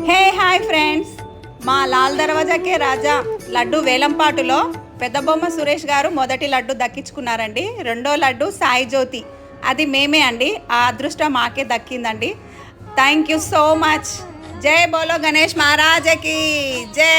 Hey hi friends, మా లాల్ దర్వాజాకే రాజా లడ్డు వేలంపాటులో పెద్ద బొమ్మ సురేష్ గారు మొదటి లడ్డు దక్కించుకున్నారండి. రెండో లడ్డు సాయి జ్యోతి, అది మేమే అండి. ఆ అదృష్టం మాకే దక్కిందండి. Thank you so much. జై బోలో గణేష్ మహారాజకి జై.